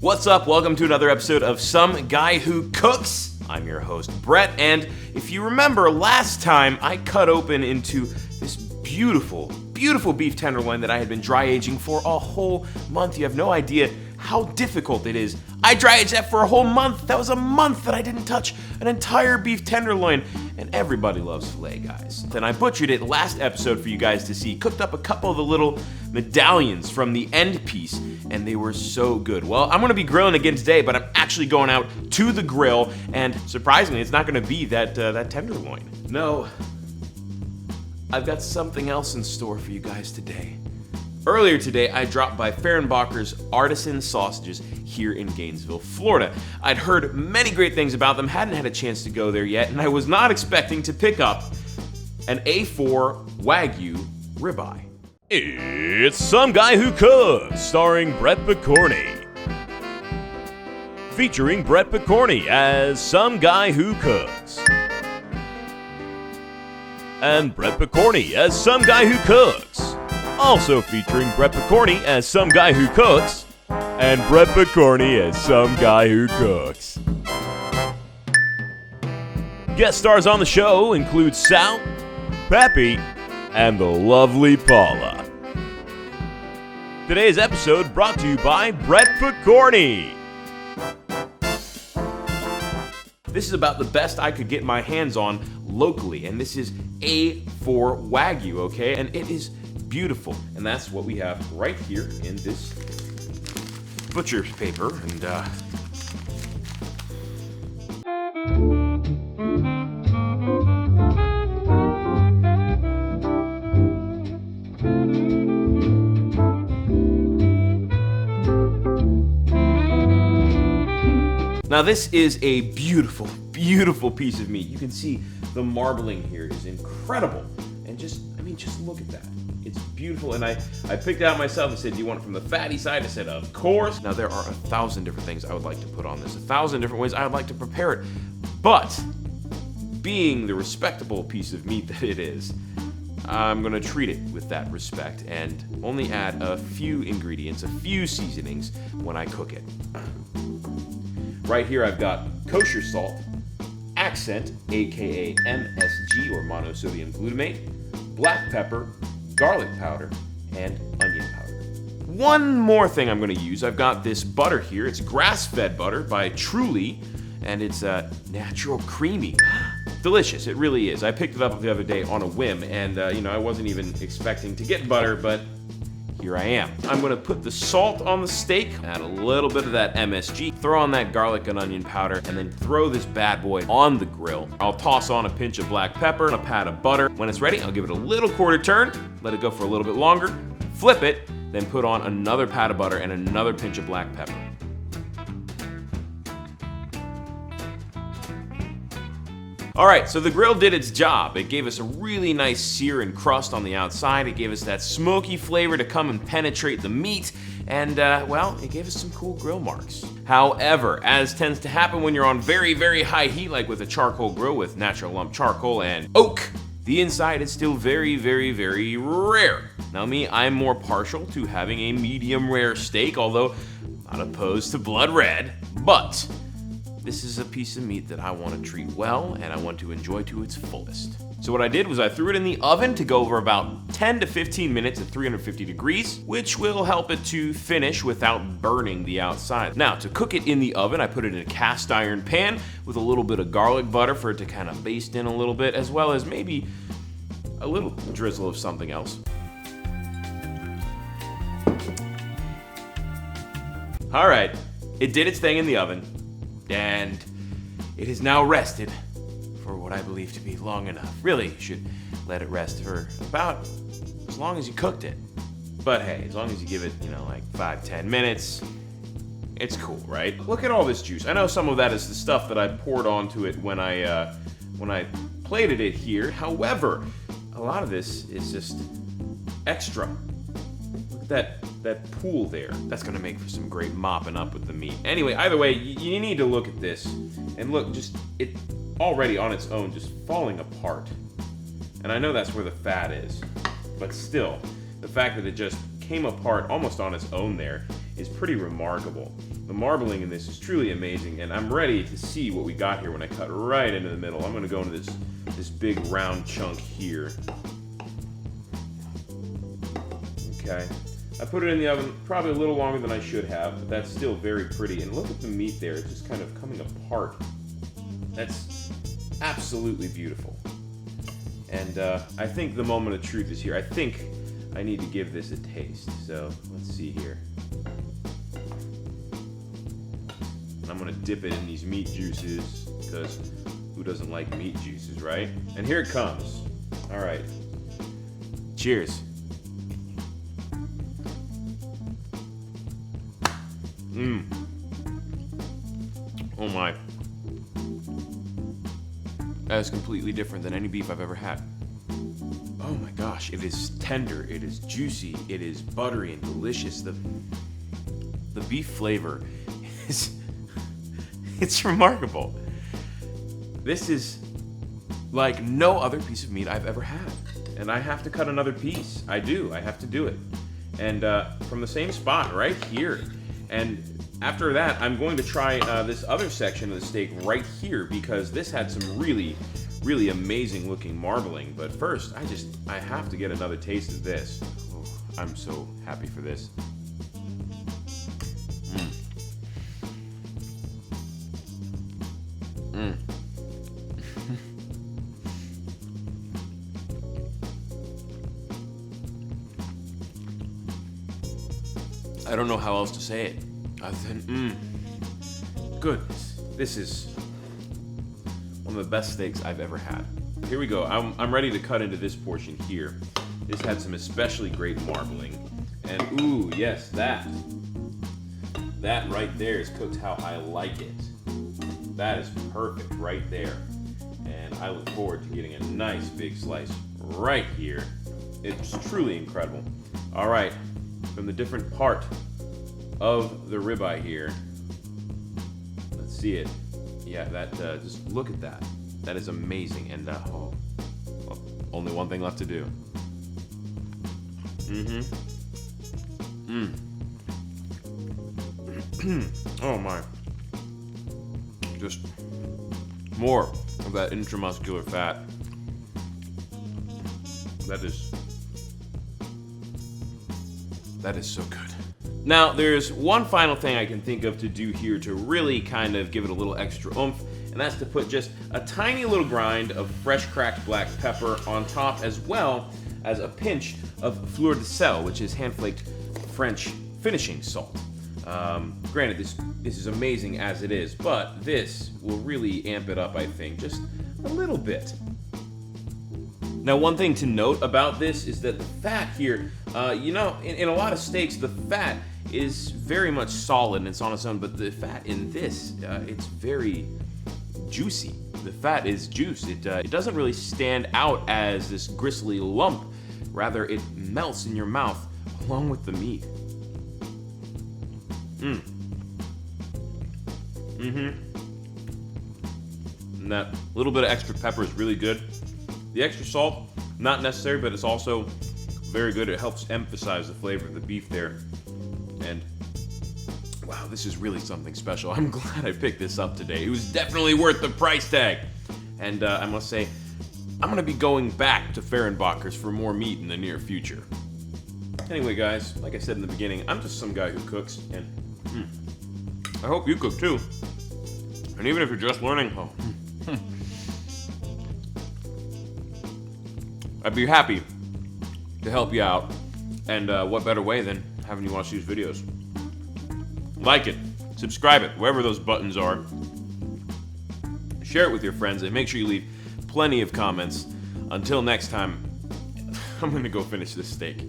What's up? Welcome to another episode of Some Guy Who Cooks. I'm your host, Brett, and if you remember last time, I cut open into this beautiful beef tenderloin that I had been dry aging for a whole month. You have no idea how difficult it is. I dry aged that for a whole month. That was a month that I didn't touch an entire beef tenderloin, and everybody loves filet, guys. Then I butchered it last episode for you guys to see. Cooked up a couple of the little medallions from the end piece, and they were so good. Well, I'm gonna be grilling again today, but I'm actually going out to the grill, and surprisingly, it's not gonna be that tenderloin. No, I've got something else in store for you guys today. Earlier today, I dropped by Fehrenbachers Artisan Sausages here in Gainesville, Florida. I'd heard many great things about them, hadn't had a chance to go there yet, and I was not expecting to pick up an A4 Wagyu Ribeye. It's Some Guy Who Cooks, starring Brett Picorni. Featuring Brett Picorni as Some Guy Who Cooks. And Brett Picorni as Some Guy Who Cooks. Also featuring Brett Picorni as Some Guy Who Cooks. And Brett Picorni as Some Guy Who Cooks. Guest stars on the show include Sal, Peppy, and the lovely Paula. Today's episode brought to you by Brett Picorni. This is about the best I could get my hands on locally, and this is A4 Wagyu, okay? And it is beautiful, and that's what we have right here in this butcher's paper, and now this is a beautiful piece of meat. You can see the marbling here is incredible, and just look at that. It's beautiful, and I picked it out myself and said, do you want it from the fatty side? I said, of course. Now there are 1,000 different things I would like to put on this, 1,000 different ways I would like to prepare it, but being the respectable piece of meat that it is, I'm gonna treat it with that respect and only add a few ingredients, a few seasonings when I cook it. Right here I've got kosher salt, accent, aka MSG or monosodium glutamate, black pepper, garlic powder, and onion powder. One more thing I'm gonna use, I've got this butter here. It's grass-fed butter by Truly, and it's natural creamy. Delicious, it really is. I picked it up the other day on a whim, and I wasn't even expecting to get butter, but here I am. I'm gonna put the salt on the steak, add a little bit of that MSG, throw on that garlic and onion powder, and then throw this bad boy on the grill. I'll toss on a pinch of black pepper and a pat of butter. When it's ready, I'll give it a little quarter turn, let it go for a little bit longer, flip it, then put on another pat of butter and another pinch of black pepper. Alright, so the grill did its job. It gave us a really nice sear and crust on the outside. It gave us that smoky flavor to come and penetrate the meat. And, it gave us some cool grill marks. However, as tends to happen when you're on very high heat, like with a charcoal grill with natural lump charcoal and oak, the inside is still very rare. Now me, I'm more partial to having a medium rare steak, although not opposed to blood red, but this is a piece of meat that I want to treat well and I want to enjoy to its fullest. So what I did was I threw it in the oven to go over about 10 to 15 minutes at 350 degrees, which will help it to finish without burning the outside. Now, to cook it in the oven, I put it in a cast iron pan with a little bit of garlic butter for it to kind of baste in a little bit, as well as maybe a little drizzle of something else. All right, it did its thing in the oven, and it is now rested for what I believe to be long enough. Really, you should let it rest for about as long as you cooked it. But hey, as long as you give it, like 5-10 minutes, it's cool, right? Look at all this juice. I know some of that is the stuff that I poured onto it when I plated it here. However, a lot of this is just extra. Look at that pool there. That's gonna make for some great mopping up with the meat. Anyway, either way, you need to look at this. And look, just it already on its own just falling apart. And I know that's where the fat is, but still, the fact that it just came apart almost on its own there is pretty remarkable. The marbling in this is truly amazing, and I'm ready to see what we got here when I cut right into the middle. I'm going to go into this big round chunk here. Okay. I put it in the oven probably a little longer than I should have, but that's still very pretty. And look at the meat there, it's just kind of coming apart. That's absolutely beautiful. And I think the moment of truth is here. I think I need to give this a taste. So let's see here. I'm gonna dip it in these meat juices, because who doesn't like meat juices, right? And here it comes. All right. Cheers. Oh my. That is completely different than any beef I've ever had. Oh my gosh, it is tender, it is juicy, it is buttery and delicious. The beef flavor is, it's remarkable. This is like no other piece of meat I've ever had. And I have to cut another piece. I have to do it. And from the same spot right here. And after that, I'm going to try this other section of the steak right here, because this had some really, really amazing looking marbling. But first, I have to get another taste of this. Oh, I'm so happy for this. I don't know how else to say it. Other than, goodness, this is one of the best steaks I've ever had. Here we go. I'm ready to cut into this portion here. This had some especially great marbling, and ooh, yes, that right there is cooked how I like it. That is perfect right there, and I look forward to getting a nice big slice right here. It's truly incredible. All right, from the different part of the ribeye here. Let's see it. Yeah, that just look at that. That is amazing. And well, only one thing left to do. Oh my. Just more of that intramuscular fat. That is so good. Now, there's one final thing I can think of to do here to really kind of give it a little extra oomph, and that's to put just a tiny little grind of fresh cracked black pepper on top, as well as a pinch of fleur de sel, which is hand-flaked French finishing salt. Granted, this is amazing as it is, but this will really amp it up, I think, just a little bit. Now, one thing to note about this is that the fat here, in a lot of steaks, the fat is very much solid and it's on its own, but the fat in this, it's very juicy. The fat is juice. It doesn't really stand out as this gristly lump. Rather, it melts in your mouth along with the meat. And that little bit of extra pepper is really good. The extra salt, not necessary, but it's also very good. It helps emphasize the flavor of the beef there. And wow, this is really something special. I'm glad I picked this up today. It was definitely worth the price tag. And I must say, I'm gonna be going back to Fehrenbachers for more meat in the near future. Anyway, guys, like I said in the beginning, I'm just some guy who cooks, and I hope you cook too. And even if you're just learning, I'd be happy to help you out. And what better way than having you watch these videos? Like it, subscribe it, wherever those buttons are. Share it with your friends, and make sure you leave plenty of comments. Until next time, I'm gonna go finish this steak.